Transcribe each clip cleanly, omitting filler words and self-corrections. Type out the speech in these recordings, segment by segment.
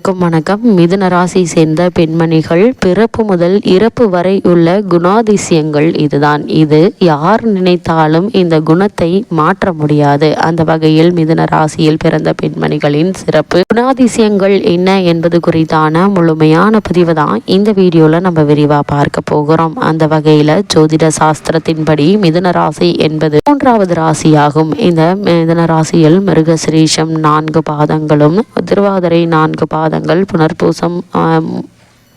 அனைவருக்கும் வணக்கம். மிதுன ராசி சேர்ந்த பெண்மணிகள் பிறப்பு முதல் இறப்பு வரை உள்ள குணாதிசயங்கள் இதுதான். இது யார் நினைத்தாலும் இந்த குணத்தை மாற்ற முடியாது. அந்த வகையில் மிதுன ராசியில் பிறந்த பெண்மணிகளின் சிறப்பு குணாதிசயங்கள் என்ன என்பது குறித்தான முழுமையான பதிவு தான் இந்த வீடியோல நம்ம விரிவா பார்க்க போகிறோம். அந்த வகையில ஜோதிட சாஸ்திரத்தின்படி மிதுன ராசி என்பது 3வது ராசியாகும். இந்த மிதுன ராசியில் மிருகசிரீஷம் 4 பாதங்களும், திருவாதிரை 4 பாதங்கள், புனர்பூசம்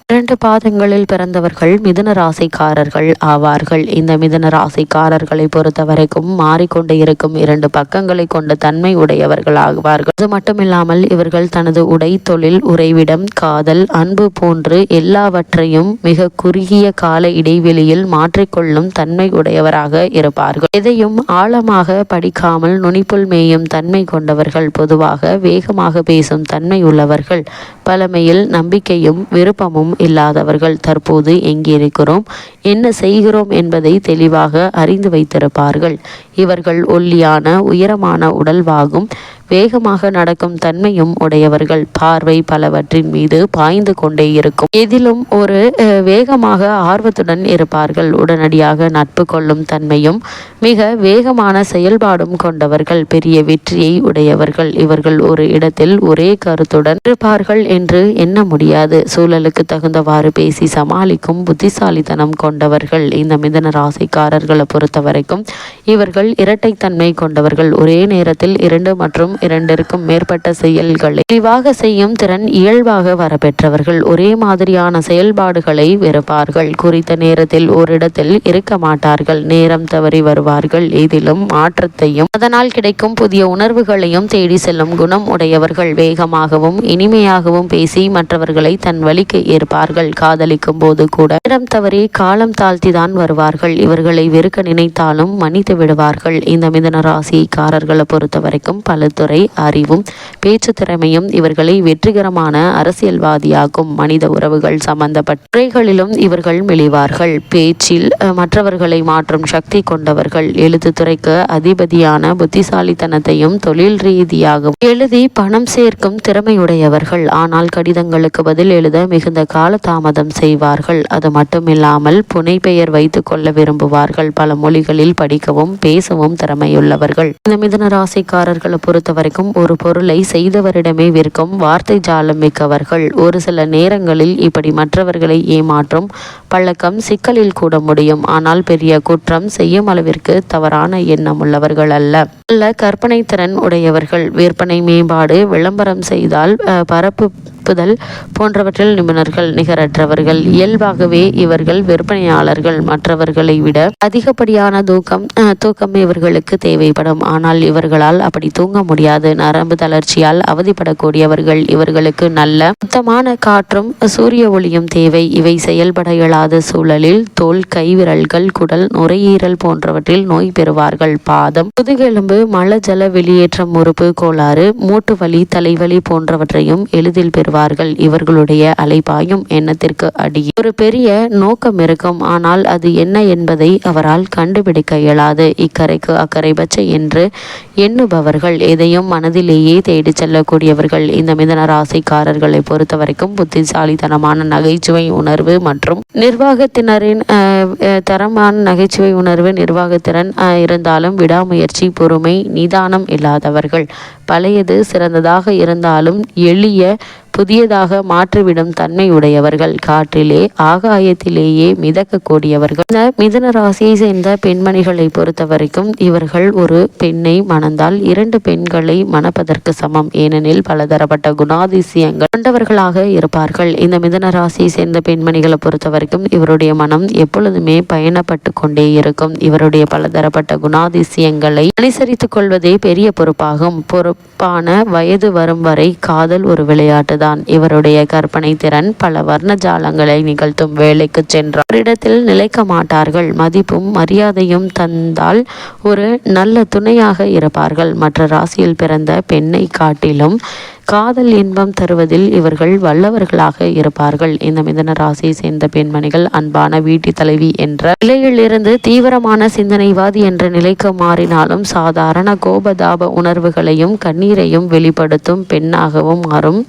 2 பாதங்களில் பிறந்தவர்கள் மிதுன ராசிக்காரர்கள் ஆவார்கள். இந்த மிதுன ராசிக்காரர்களை பொறுத்த வரைக்கும் மாறிக்கொண்டு இருக்கும் 2 பக்கங்களை கொண்ட தன்மை உடையவர்கள் ஆவார்கள். அது மட்டுமில்லாமல் இவர்கள் தனது உடை, தொழில், உறைவிடம், காதல், அன்பு போன்று எல்லாவற்றையும் மிக குறுகிய கால இடைவெளியில் மாற்றிக்கொள்ளும் தன்மை உடையவராக இருப்பார்கள். எதையும் ஆழமாக படிக்காமல் நுனிப்புல் மேயும் தன்மை கொண்டவர்கள். பொதுவாக வேகமாக பேசும் தன்மை உள்ளவர்கள். பழமையில் நம்பிக்கையும் விருப்பமும் இல்லாதவர்கள். தற்போது எங்கிருக்கிறோம், என்ன செய்கிறோம் என்பதை தெளிவாக அறிந்து வைத்திருப்பார்கள். இவர்கள் ஒல்லியான உயரமான உடல்வாகும் வேகமாக நடக்கும் தன்மையும் உடையவர்கள். பார்வை பலவற்றின் மீது பாய்ந்து கொண்டே இருக்கும். எதிலும் ஒரு வேகமாக ஆர்வத்துடன் இருப்பார்கள். உடனடியாக நட்பு கொள்ளும் தன்மையும் மிக வேகமான செயல்பாடும் கொண்டவர்கள். பெரிய வெற்றியை உடையவர்கள். இவர்கள் ஒரு இடத்தில் ஒரே கருத்துடன் இருப்பார்கள் என்று எண்ண முடியாது. சூழலுக்கு தகுந்தவாறு பேசி சமாளிக்கும் புத்திசாலித்தனம் கொண்டவர்கள். இந்த மிதுன ராசிக்காரர்களை பொறுத்த வரைக்கும் இவர்கள் இரட்டைத்தன்மை கொண்டவர்கள். ஒரே நேரத்தில் 2 மற்றும் 2க்கும் மேற்பட்ட செயல்களை தெளிவாக செய்யும் திறன் இயல்பாக வரப்பெற்றவர்கள். ஒரே மாதிரியான செயல்பாடுகளை வெறுப்பார்கள். குறித்த நேரத்தில் ஓரிடத்தில் இருக்க மாட்டார்கள். நேரம் தவறி வருவார்கள். இதிலும் மாற்றத்தையும் அதனால் கிடைக்கும் புதிய உணர்வுகளையும் தேடி செல்லும் குணம் உடையவர்கள். வேகமாகவும் இனிமையாகவும் பேசி மற்றவர்களை தன் வழிக்கு ஏற்பார்கள். காதலிக்கும் போது கூட நேரம் தவறி காலம் தாழ்த்தி தான் வருவார்கள். இவர்களை வெறுக்க நினைத்தாலும் மன்னித்து விடுவார்கள். இந்த மிதுன ராசிக்காரர்களை பொறுத்த வரைக்கும் பல துறை அறிவும் பேச்சு திறமையும் இவர்களை வெற்றிகரமான அரசியல்வாதியாகும். மனித உறவுகள் சம்பந்தப்பட்ட துறைகளிலும் இவர்கள் மெளிவார்கள். பேச்சில் மற்றவர்களை மாற்றும் சக்தி கொண்டவர்கள். எழுத்து துறைக்கு அதிபதியான புத்திசாலித்தனத்தையும் தொழில் ரீதியாக எழுதி பணம் சேர்க்கும் திறமையுடையவர்கள். ஆனால் கடிதங்களுக்கு பதில் எழுத மிகுந்த காலதாமதம் செய்வார்கள். அது மட்டுமில்லாமல் புனைப்பெயர் வைத்துக் கொள்ள விரும்புவார்கள். பல மொழிகளில் படிக்கவும் பேசவும் திறமையுள்ளவர்கள். இந்த மிதுன ராசிக்காரர்களை பொறுத்த வரைக்கும் ஒரு பொருளை செய்தவரிடமே விற்கும் வார்த்தை ஜாலம் மிக்கவர்கள். ஒரு சில நேரங்களில் இப்படி மற்றவர்களை ஏமாற்றும் பழக்கம் சிக்கலில் கூட முடியும். ஆனால் பெரிய குற்றம் செய்யும் அளவிற்கு தவறான எண்ணம் உள்ளவர்கள் அல்ல. நல்ல கற்பனை திறன் உடையவர்கள். விற்பனை மேம்பாடு, விளம்பரம் செய்தால் பரப்புதல் போன்றவற்றில் நிபுணர்கள். நிகரற்றவர்கள். இயல்பாகவே இவர்கள் விற்பனையாளர்கள். மற்றவர்களை விட அதிகப்படியான தூக்கம் இவர்களுக்கு தேவைப்படும். ஆனால் இவர்களால் அப்படி தூங்க முடியாது. நரம்பு தளர்ச்சியால் அவதிப்படக்கூடியவர்கள். இவர்களுக்கு நல்ல சுத்தமான காற்றும் சூரிய ஒளியும் தேவை. இவை செயல்பட இயலாத சூழலில் தோல், கை விரல்கள், குடல், நுரையீரல் போன்றவற்றில் நோய் பெறுவார்கள். பாதம், முதுகெலும்பு, மலஜல வெளியேற்றம் உறுப்பு கோளாறு, மூட்டு வலி, தலைவலி போன்றவற்றையும் எளிதில் பெறுவார்கள். இவர்களுடைய அலைபாயும் எண்ணத்திற்கு அடியே ஒரு பெரிய நோக்கம் இருக்கும். ஆனால் அது என்ன என்பதை அவரால் கண்டுபிடிக்க இயலாது. இக்கரைக்கு அக்கறை பச்சை என்று எண்ணுபவர்கள். எதையும் மனதிலேயே தேடி செல்லக்கூடியவர்கள். இந்த மிதுன ராசிக்காரர்களை பொறுத்த வரைக்கும் புத்திசாலித்தனமான நகைச்சுவை உணர்வு மற்றும் நிர்வாகத்தினரின் தரமான நகைச்சுவை உணர்வு நிர்வாகத்திறன் இருந்தாலும் விடாமுயற்சி, பொறுமை, நிதானம் இல்லாதவர்கள். பழையது சிறந்ததாக இருந்தாலும் எளிய புதியதாக மாற்றிவிடும் தன்மை உடையவர்கள். காற்றிலே ஆகாயத்திலேயே மிதக்கக்கூடியவர்கள். இந்த மிதுன ராசியை சேர்ந்த பெண்மணிகளை பொறுத்த வரைக்கும் இவர்கள் ஒரு பெண்ணை மணந்தால் 2 பெண்களை மணப்பதற்கு சமம். ஏனெனில் பலதரப்பட்ட குணாதிசயங்கள் கொண்டவர்களாக இருப்பார்கள். இந்த மிதுன ராசியை சேர்ந்த பெண்மணிகளை பொறுத்த வரைக்கும் இவருடைய மனம் எப்பொழுதுமே பயணப்பட்டு கொண்டே இருக்கும். இவருடைய பலதரப்பட்ட குணாதிசயங்களை அனுசரித்துக் கொள்வதே பெரிய பொறுப்பாகும். பொறுப்பான வயது வரும் வரை காதல் ஒரு விளையாட்டு தான். இவருடைய கற்பனை திறன் பல வர்ணஜாலங்களை நிகழ்த்தும். வேலைக்கு சென்ற இடத்தில் நிலைக்க மாட்டார்கள். மதிப்பும் மரியாதையும் தந்தால் ஒரு நல்ல துணையாக இருப்பார்கள். மற்ற ராசியில் பிறந்த பெண்ணை காட்டிலும் காதல் இன்பம் தருவதில் இவர்கள் வல்லவர்களாக இருப்பார்கள். இந்த மிதுன ராசியை சேர்ந்த பெண்மணிகள் அன்பான வீட்டு தலைவி என்ற நிலையிலிருந்து தீவிரமான சிந்தனைவாதி என்ற நிலைக்கு மாறினாலும் சாதாரண கோபதாப உணர்வுகளையும் கண்ணீரையும் வெளிப்படுத்தும் பெண்ணாகவும் மாறும்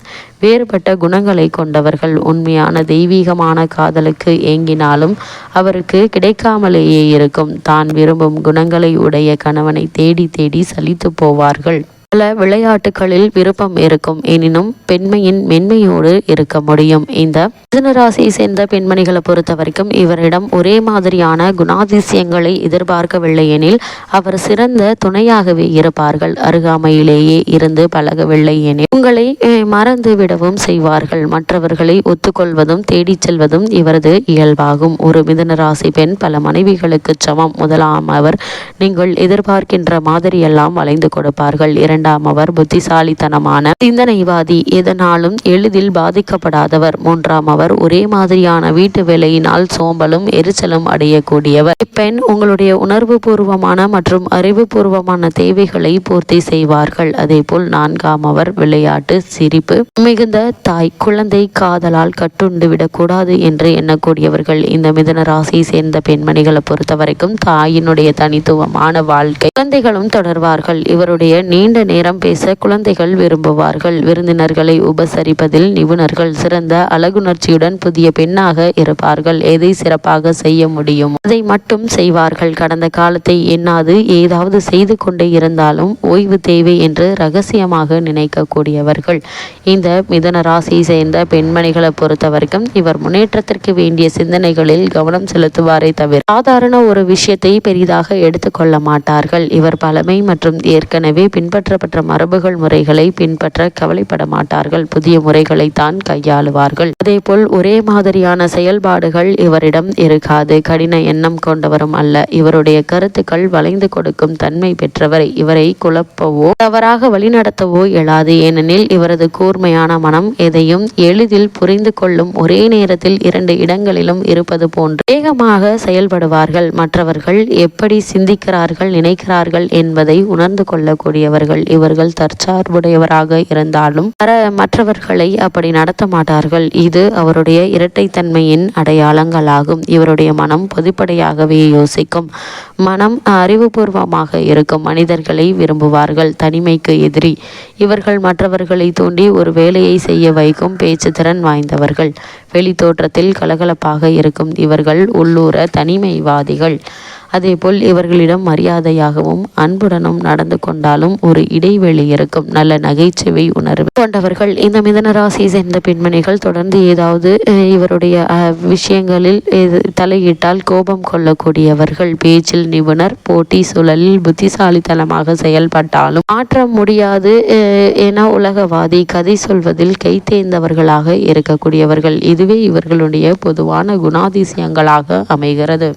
வேறுபட்ட குணங்களை கொண்டவர்கள். உண்மையான தெய்வீகமான காதலுக்கு ஏங்கினாலும் அவருக்கு கிடைக்காமலேயே இருக்கும். தான் விரும்பும் குணங்களை உடைய கணவனை தேடி தேடி சலித்து போவார்கள். பல விளையாட்டுகளில் விருப்பம் இருக்கும், எனினும் பெண்மையின் மென்மையோடு இருக்க முடியும். இந்த மிதுன ராசியை சேர்ந்த பெண்மணிகளை பொறுத்த வரைக்கும் இவரிடம் ஒரே மாதிரியான குணாதிசயங்களை எதிர்பார்க்கவில்லை எனில் அவர் சிறந்த துணையாகவே இருப்பார்கள். அருகாமையிலேயே இருந்து பழகவில்லை எனில் உங்களை மறந்து விடவும் செய்வார்கள். மற்றவர்களை ஒத்துக்கொள்வதும் தேடிச் செல்வதும் இவரது இயல்பாகும். ஒரு மிதுன ராசி பெண் பல மனைவிகளுக்கு சமம். முதலாம் அவர் நீங்கள் எதிர்பார்க்கின்ற மாதிரியெல்லாம் வளைந்து கொடுப்பார்கள். இரண்டாம் அவர் புத்திசாலித்தனமான சிந்தனைவாதி, எதனாலும் எளிதில் பாதிக்கப்படாதவர். மூன்றாம் அவர் ஒரே மாதிரியான வீட்டு வேலையினால் சோம்பலும் எரிச்சலும் அடையக்கூடியவர். இப்பெண் உங்களுடைய உணர்வு பூர்வமான மற்றும் அறிவுபூர்வமான தேவைகளை பூர்த்தி செய்வார்கள். அதேபோல் நான்காம் அவர் விளையாட்டு சிரிப்பு மிகுந்த தாய், குழந்தை காதலால் கட்டுண்டு விடக்கூடாது என்று எண்ணக்கூடியவர்கள். இந்த மிதுன ராசியை சேர்ந்த பெண்மணிகளை பொறுத்த வரைக்கும் தாயினுடைய தனித்துவமான வாழ்க்கை குழந்தைகளும் தொடர்வார்கள். இவருடைய நீண்ட நேரம் பேச குழந்தைகள் விரும்புவார்கள். விருந்தினர்களை உபசரிப்பதில் நிபுணர்கள். சிறந்த அழகுணர்ச்சியுடன் புதிய பெண்ணாக இருப்பார்கள். எதை சிறப்பாக செய்ய முடியும் அதை மட்டும் செய்வார்கள். கடந்த காலத்தை எண்ணாது ஏதாவது செய்து கொண்டே இருந்தாலும் ஓய்வு தேவை என்று ரகசியமாக நினைக்கக்கூடியவர்கள். இந்த மிதுன ராசியை சேர்ந்த பெண்மணிகளை பொறுத்த வரைக்கும் இவர் முன்னேற்றத்திற்கு வேண்டிய சிந்தனைகளில் கவனம் செலுத்துவாரே தவிர சாதாரண ஒரு விஷயத்தை பெரிதாக எடுத்துக்கொள்ள மாட்டார்கள். இவர் பழமை மற்றும் ஏற்கனவே பின்பற்றப்பட்ட மரபுகள் முறைகளை பின்பற்ற கவலைப்பட மாட்டார்கள். புதிய முறைகளை தான் கையாளுவார்கள். அதேபோல் ஒரே மாதிரியான செயல்பாடுகள் இவரிடம் இருக்காது. கடின எண்ணம் கொண்டவரும் அல்ல. இவருடைய கருத்துக்கள் வளைந்து கொடுக்கும் தன்மை பெற்றவர். இவரை குழப்பவோ தவறாக வழிநடத்தவோ இயலாது. ஏனெனில் இவரது கூர்மையான மனம் எதையும் எளிதில் புரிந்து கொள்ளும். ஒரே நேரத்தில் இரண்டு இடங்களிலும் இருப்பது போன்று வேகமாக செயல்படுவார்கள். மற்றவர்கள் எப்படி சிந்திக்கிறார்கள் நினைக்கிறார்கள் என்பதை உணர்ந்து கொள்ளக்கூடியவர்கள். இவர்கள் தற்சார்புடையவராக இருந்தாலும் மற்றவர்களை அப்படி நடத்த மாட்டார்கள். இது அவருடைய இரட்டைத்தன்மையின் அடையாளங்களாகும். இவருடைய மனம் பொதுப்படையாகவே யோசிக்கும். மனம் அறிவுபூர்வமாக இருக்கும். மனிதர்களை விரும்புவார்கள். தனிமைக்கு எதிரி. இவர்கள் மற்றவர்களை தூண்டி ஒரு வேலையை செய்ய வைக்கும் பேச்சு திறன் வாய்ந்தவர்கள். வெளி தோற்றத்தில் கலகலப்பாக இருக்கும் இவர்கள் உள்ளூர தனிமைவாதிகள். அதேபோல் இவர்களிடம் மரியாதையாகவும் அன்புடனும் நடந்து கொண்டாலும் ஒரு இடைவெளி இருக்கும். நல்ல நகைச்சுவை உணர்வு கொண்டவர்கள். இந்த மிதுன ராசியை சேர்ந்த பெண்மணிகள் தொடர்ந்து ஏதாவது இவருடைய விஷயங்களில் தலையிட்டால் கோபம் கொள்ளக்கூடியவர்கள். பேச்சில் நிபுணர். போட்டி சூழலில் புத்திசாலித்தனமாக செயல்பட்டாலும் மாற்ற முடியாது என உலகவாதி. கதை சொல்வதில் கைத்தேர்ந்தவர்களாக இருக்கக்கூடியவர்கள். இதுவே இவர்களுடைய பொதுவான குணாதிசயங்களாக அமைகிறது.